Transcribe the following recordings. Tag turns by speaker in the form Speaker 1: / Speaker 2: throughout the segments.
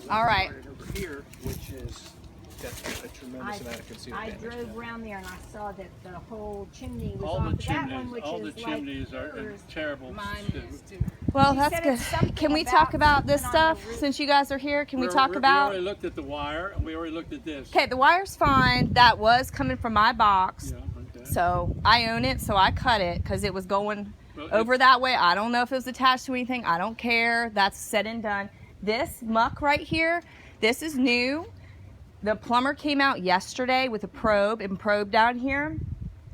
Speaker 1: All right.
Speaker 2: Over here, which is got a tremendous amount of concealed damage.
Speaker 3: I drove around there and I saw that the whole chimney was
Speaker 4: All
Speaker 3: off
Speaker 4: the
Speaker 3: of that one,
Speaker 4: chimneys,
Speaker 3: which
Speaker 4: all
Speaker 3: is
Speaker 4: the chimneys are in
Speaker 3: yours.
Speaker 4: terrible
Speaker 1: Mine
Speaker 4: state.
Speaker 1: is too.
Speaker 5: Well,
Speaker 3: She
Speaker 5: that's
Speaker 3: said
Speaker 5: good.
Speaker 3: it's something
Speaker 5: Can we
Speaker 3: about
Speaker 5: talk about this
Speaker 3: something on the
Speaker 5: stuff
Speaker 3: roof.
Speaker 5: since you guys are here? Can we
Speaker 4: We
Speaker 5: talk about?
Speaker 4: already looked at the wire and we already looked at this.
Speaker 5: Okay, the wire's fine. That was coming from my box.
Speaker 4: Yeah, okay.
Speaker 5: So I own it, so I cut it because it was going
Speaker 4: Well,
Speaker 5: over that way. I don't know if it was attached to anything. I don't care. That's said and done. This muck right here, this is new. The plumber came out yesterday with a probe and probed down here,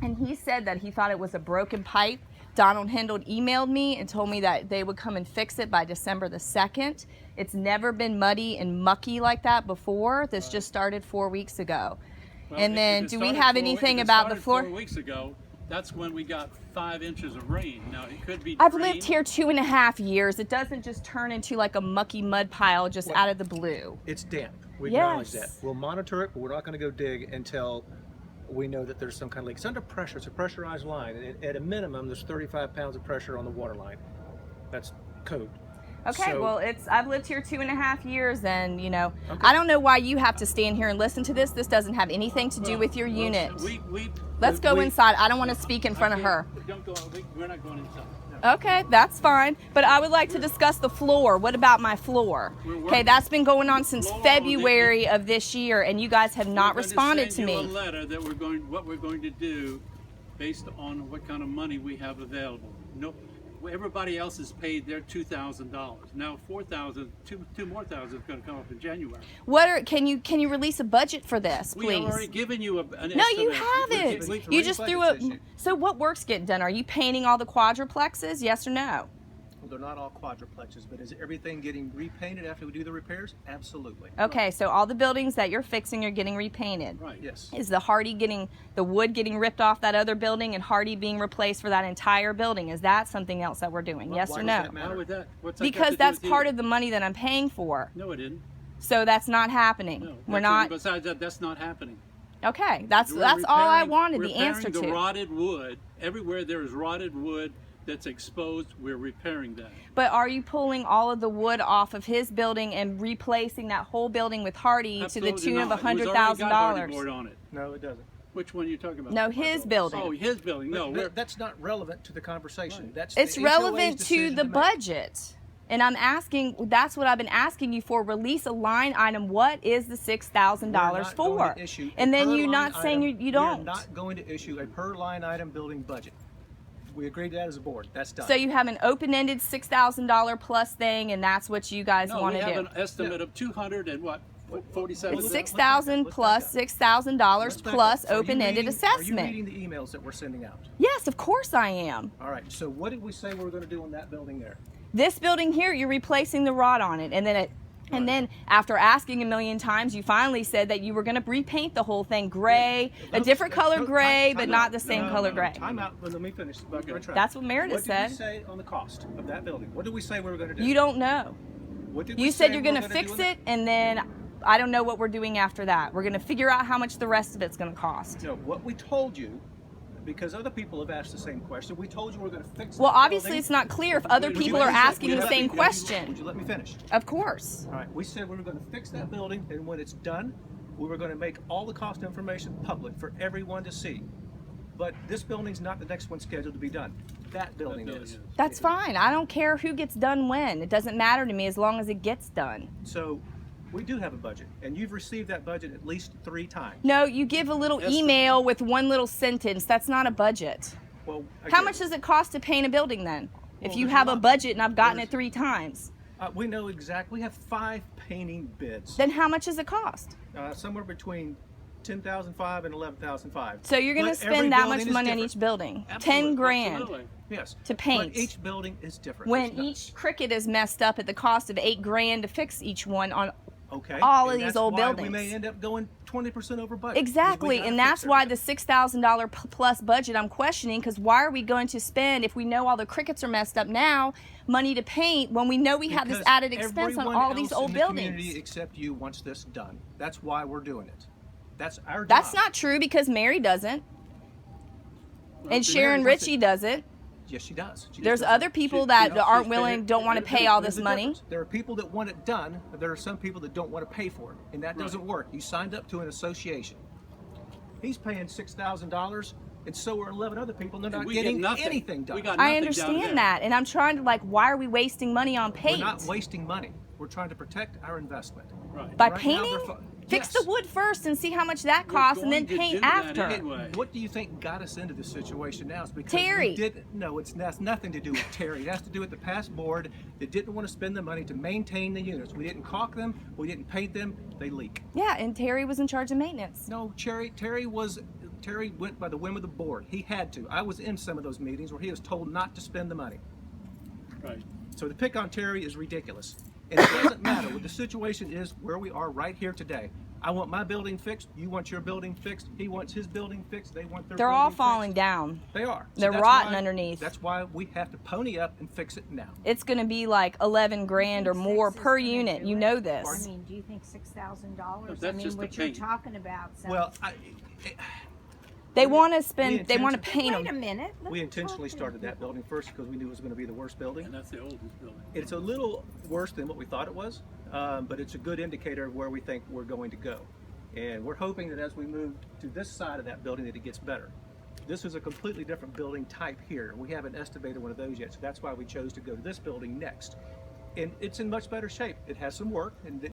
Speaker 5: and he said that he thought it was a broken pipe. Donald Hindle emailed me and told me that they would come and fix it by December the 2nd. It's never been muddy and mucky like that before. This just started 4 weeks ago.
Speaker 4: Well,
Speaker 5: And then,
Speaker 4: if it
Speaker 5: do we
Speaker 4: started
Speaker 5: have
Speaker 4: 4
Speaker 5: anything
Speaker 4: if it
Speaker 5: about the
Speaker 4: started
Speaker 5: floor?
Speaker 4: 4 weeks ago, that's when we got 5 inches of rain. Now, it could be
Speaker 5: I've
Speaker 4: rain.
Speaker 5: lived here 2.5 years. It doesn't just turn into like a mucky mud pile just out of the blue.
Speaker 2: It's damp. We
Speaker 5: Yes.
Speaker 2: acknowledge that. We'll monitor it, but we're not going to go dig until we know that there's some kind of leak. It's under pressure. It's a pressurized line. And at a minimum, there's 35 pounds of pressure on the water line. That's code.
Speaker 5: Okay,
Speaker 2: So-
Speaker 5: well, I've lived here 2.5 years, and you know,
Speaker 2: Okay.
Speaker 5: I don't know why you have to stand here and listen to this. This doesn't have anything to do
Speaker 4: Well,
Speaker 5: with your
Speaker 4: well,
Speaker 5: unit. Let's
Speaker 4: we-
Speaker 5: go
Speaker 4: we-
Speaker 5: inside. I don't want to speak in front of
Speaker 4: I
Speaker 5: her.
Speaker 4: can't- Don't go. We're not going inside.
Speaker 5: Okay, that's fine. But I would like to discuss the floor. What about my floor?
Speaker 4: We're
Speaker 5: Okay,
Speaker 4: working-
Speaker 5: that's been going on since
Speaker 4: Floor,
Speaker 5: February of this year, and you guys have not
Speaker 4: We're going
Speaker 5: responded to
Speaker 4: send you
Speaker 5: me.
Speaker 4: a letter that what we're going to do based on what kind of money we have available. No, everybody else has paid their $2,000. Now 4,000, two more thousand is going to come up in January.
Speaker 5: Can you release a budget for this, please?
Speaker 4: We have already given you an estimate.
Speaker 5: No, you haven't.
Speaker 2: we-
Speaker 5: You just threw a.
Speaker 2: budget's issued.
Speaker 5: So what work's getting done? Are you painting all the quadruplexes? Yes or no?
Speaker 2: Well, they're not all quadruplexes, but is everything getting repainted after we do the repairs? Absolutely.
Speaker 5: Okay, so all the buildings that you're fixing are getting repainted.
Speaker 4: Right.
Speaker 2: Yes.
Speaker 5: Is the wood getting ripped off that other building and Hardy being replaced for that entire building? Is that something else that we're doing? Yes
Speaker 2: Why
Speaker 5: or
Speaker 2: does
Speaker 5: no?
Speaker 2: that matter?
Speaker 4: Why would that? What's that got
Speaker 5: Because
Speaker 4: to do
Speaker 5: that's
Speaker 4: with
Speaker 5: part
Speaker 4: you?
Speaker 5: of the money that I'm paying for.
Speaker 4: No, it didn't.
Speaker 5: So that's not happening.
Speaker 4: No.
Speaker 5: We're not.
Speaker 4: Besides that, that's not happening.
Speaker 5: Okay, that's
Speaker 4: We're
Speaker 5: all I
Speaker 4: repairing-
Speaker 5: wanted
Speaker 4: we're
Speaker 5: the answer
Speaker 4: repairing the
Speaker 5: to.
Speaker 4: rotted wood. Everywhere there is rotted wood that's exposed, we're repairing that.
Speaker 5: But are you pulling all of the wood off of his building and replacing that whole building with Hardy to the
Speaker 4: Absolutely
Speaker 5: tune of
Speaker 4: not. It was already got hardy board
Speaker 5: $100,000?
Speaker 4: on it.
Speaker 2: No, it doesn't.
Speaker 4: Which one are you talking about?
Speaker 5: No, his building.
Speaker 4: Oh, his building. No,
Speaker 2: But that's not relevant to the conversation.
Speaker 4: Right.
Speaker 2: That's
Speaker 5: It's
Speaker 2: the HOA's
Speaker 5: relevant to
Speaker 2: decision
Speaker 5: the
Speaker 2: make.
Speaker 5: budget. And I'm asking, that's what I've been asking you for. Release a line item. What is the $6,000
Speaker 2: We're not going
Speaker 5: for?
Speaker 2: to issue a
Speaker 5: And then
Speaker 2: per
Speaker 5: you're
Speaker 2: line
Speaker 5: not saying
Speaker 2: item.
Speaker 5: you don't.
Speaker 2: We're not going to issue a per line item building budget. We agreed to that as a board. That's done.
Speaker 5: So you have an open-ended $6,000 plus thing, and that's what you guys
Speaker 4: no,
Speaker 5: want
Speaker 4: we
Speaker 5: to
Speaker 4: have
Speaker 5: do.
Speaker 4: an estimate of 200 and what? 47.
Speaker 5: It's
Speaker 2: Let's
Speaker 5: $6,000
Speaker 2: back
Speaker 5: plus
Speaker 2: up.
Speaker 5: $6,000
Speaker 2: Let's back
Speaker 5: plus
Speaker 2: up. So are you
Speaker 5: open-ended
Speaker 2: reading-
Speaker 5: assessment.
Speaker 2: Are you reading the emails that we're sending out?
Speaker 5: Yes, of course I am.
Speaker 2: All right. So what did we say we were going to do in that building there?
Speaker 5: This building here, you're replacing the rod on it, and then after asking a million times, you finally said that you were going to repaint the whole thing gray, a different color gray, but not the same color gray.
Speaker 2: Time out. Let me finish. Back on track.
Speaker 5: That's what Meredith
Speaker 2: What did
Speaker 5: said.
Speaker 2: we say on the cost of that building? What did we say we were going to do?
Speaker 5: You don't know.
Speaker 2: What did we
Speaker 5: You
Speaker 2: say
Speaker 5: said you're
Speaker 2: we were
Speaker 5: going to
Speaker 2: gonna
Speaker 5: fix
Speaker 2: do in
Speaker 5: it, and then I don't know what we're doing after that. We're going to figure out how much the rest of it's going to cost.
Speaker 2: No, what we told you, because other people have asked the same question, we told you we were going to fix
Speaker 5: Well,
Speaker 2: that
Speaker 5: obviously
Speaker 2: building.
Speaker 5: it's not clear if other
Speaker 2: Would you
Speaker 5: people
Speaker 2: let
Speaker 5: are
Speaker 2: me-
Speaker 5: asking
Speaker 2: would
Speaker 5: the
Speaker 2: you let
Speaker 5: same
Speaker 2: me- Would
Speaker 5: question.
Speaker 2: you let me finish?
Speaker 5: Of course.
Speaker 2: All right, we said we were going to fix that building, and when it's done, we were going to make all the cost information public for everyone to see. But this building's not the next one scheduled to be done. That building
Speaker 4: building
Speaker 2: is.
Speaker 4: is.
Speaker 5: That's fine. I don't care who gets done when. It doesn't matter to me as long as it gets done.
Speaker 2: So we do have a budget, and you've received that budget at least 3 times.
Speaker 5: No, you give a little
Speaker 4: Yes, sir.
Speaker 5: email with one little sentence. That's not a budget.
Speaker 2: Well,
Speaker 5: How
Speaker 2: again,
Speaker 5: much does it cost to paint a building then? If
Speaker 2: Well,
Speaker 5: you
Speaker 2: there's
Speaker 5: have
Speaker 2: a
Speaker 5: a
Speaker 2: lot.
Speaker 5: budget and I've gotten
Speaker 2: There's-
Speaker 5: it 3 times,
Speaker 2: we know exactly. We have 5 painting bids,
Speaker 5: then how much does it cost?
Speaker 2: somewhere between $10,500 and $11,500.
Speaker 5: So you're going to
Speaker 2: But every
Speaker 5: spend that
Speaker 2: building
Speaker 5: much
Speaker 2: is
Speaker 5: money on
Speaker 2: different.
Speaker 5: each building.
Speaker 4: Absolutely,
Speaker 5: 10 grand
Speaker 4: absolutely.
Speaker 2: Yes.
Speaker 5: to paint.
Speaker 2: But each building is different.
Speaker 5: When
Speaker 2: There's not-
Speaker 5: each cricket is messed up at the cost of 8 grand to fix each one on
Speaker 2: okay.
Speaker 5: all of
Speaker 2: and
Speaker 5: these
Speaker 2: that's
Speaker 5: old
Speaker 2: why
Speaker 5: buildings.
Speaker 2: We may end up going 20% over budget. 'cause we
Speaker 5: Exactly,
Speaker 2: gotta
Speaker 5: and
Speaker 2: fix
Speaker 5: that's why the
Speaker 2: everything.
Speaker 5: $6,000 plus budget I'm questioning, because why are we going to spend, if we know all the crickets are messed up now, money to paint when we know we have this
Speaker 2: Because
Speaker 5: added expense on
Speaker 2: everyone
Speaker 5: all these
Speaker 2: else
Speaker 5: old
Speaker 2: in the
Speaker 5: buildings?
Speaker 2: community except you wants this done. That's why we're doing it. That's our job.
Speaker 5: That's not true because Mary doesn't,
Speaker 4: Well,
Speaker 5: and
Speaker 4: see,
Speaker 5: Sharon
Speaker 2: Mary wants
Speaker 5: Ritchie doesn't.
Speaker 2: Yes, she does. She just
Speaker 5: There's
Speaker 2: doesn't-
Speaker 5: other people
Speaker 2: she-
Speaker 5: that
Speaker 2: you know,
Speaker 5: aren't
Speaker 2: she's-
Speaker 5: willing,
Speaker 2: there-
Speaker 5: don't want to
Speaker 2: there-
Speaker 5: pay all
Speaker 2: there's
Speaker 5: this
Speaker 2: a
Speaker 5: money.
Speaker 2: difference. There are people that want it done, but there are some people that don't want to pay for it, and that doesn't work. You signed up to an association. He's paying $6,000, and so are 11 other people, and they're
Speaker 4: And
Speaker 2: not
Speaker 4: we get
Speaker 2: getting
Speaker 4: nothing.
Speaker 2: anything done.
Speaker 4: We got
Speaker 5: I
Speaker 4: nothing down there.
Speaker 5: understand that, and I'm trying to like, why are we wasting money on
Speaker 2: We're
Speaker 5: paint?
Speaker 2: not wasting money. We're trying to protect our investment.
Speaker 4: Right.
Speaker 5: By
Speaker 2: Right now,
Speaker 5: painting?
Speaker 2: they're
Speaker 5: Fix
Speaker 2: yes.
Speaker 5: the wood first and see how much that
Speaker 4: We're
Speaker 5: costs, and then
Speaker 4: going to
Speaker 5: paint
Speaker 4: do that
Speaker 5: after.
Speaker 4: anyway.
Speaker 2: What do you think got us into this situation now? It's because
Speaker 5: Terry.
Speaker 2: we didn't. No, it has nothing to do with Terry. It has to do with the past board that didn't want to spend the money to maintain the units. We didn't caulk them. We didn't paint them. They leak.
Speaker 5: Yeah, and Terry was in charge of maintenance.
Speaker 2: No, Terry went by the whim of the board. He had to. I was in some of those meetings where he was told not to spend the money.
Speaker 4: Right.
Speaker 2: So to pick on Terry is ridiculous. And it doesn't matter what the situation is where we are right here today. I want my building fixed. You want your building fixed. He wants his building fixed. They want their
Speaker 5: They're
Speaker 2: building
Speaker 5: all
Speaker 2: fixed.
Speaker 5: falling down.
Speaker 2: They are.
Speaker 5: They're
Speaker 2: that's
Speaker 5: rotten
Speaker 2: why-
Speaker 5: underneath.
Speaker 2: That's why we have to pony up and fix it now.
Speaker 5: It's going to be like 11 grand or
Speaker 3: Think
Speaker 5: more
Speaker 3: six is
Speaker 5: per
Speaker 3: gonna
Speaker 5: unit.
Speaker 3: do
Speaker 5: You
Speaker 3: it?
Speaker 5: know this.
Speaker 3: I mean, do you think $6,000?
Speaker 4: But
Speaker 3: I
Speaker 4: that's
Speaker 3: mean,
Speaker 4: just the
Speaker 3: what you're
Speaker 4: paint.
Speaker 3: talking about. Sounds,
Speaker 2: Well,
Speaker 5: They want to
Speaker 2: we
Speaker 5: spend. They want to
Speaker 2: intentionally-
Speaker 5: paint
Speaker 3: wait a
Speaker 5: them.
Speaker 3: minute. let
Speaker 2: we
Speaker 3: me
Speaker 2: intentionally
Speaker 3: talk to
Speaker 2: started
Speaker 3: them.
Speaker 2: that building first because we knew it was going to be the worst building.
Speaker 4: And that's the oldest building.
Speaker 2: It's a little worse than what we thought it was, but it's a good indicator of where we think we're going to go. And we're hoping that as we move to this side of that building that it gets better. This is a completely different building type here. We haven't estimated one of those yet, so that's why we chose to go to this building next. And it's in much better shape. It has some work, and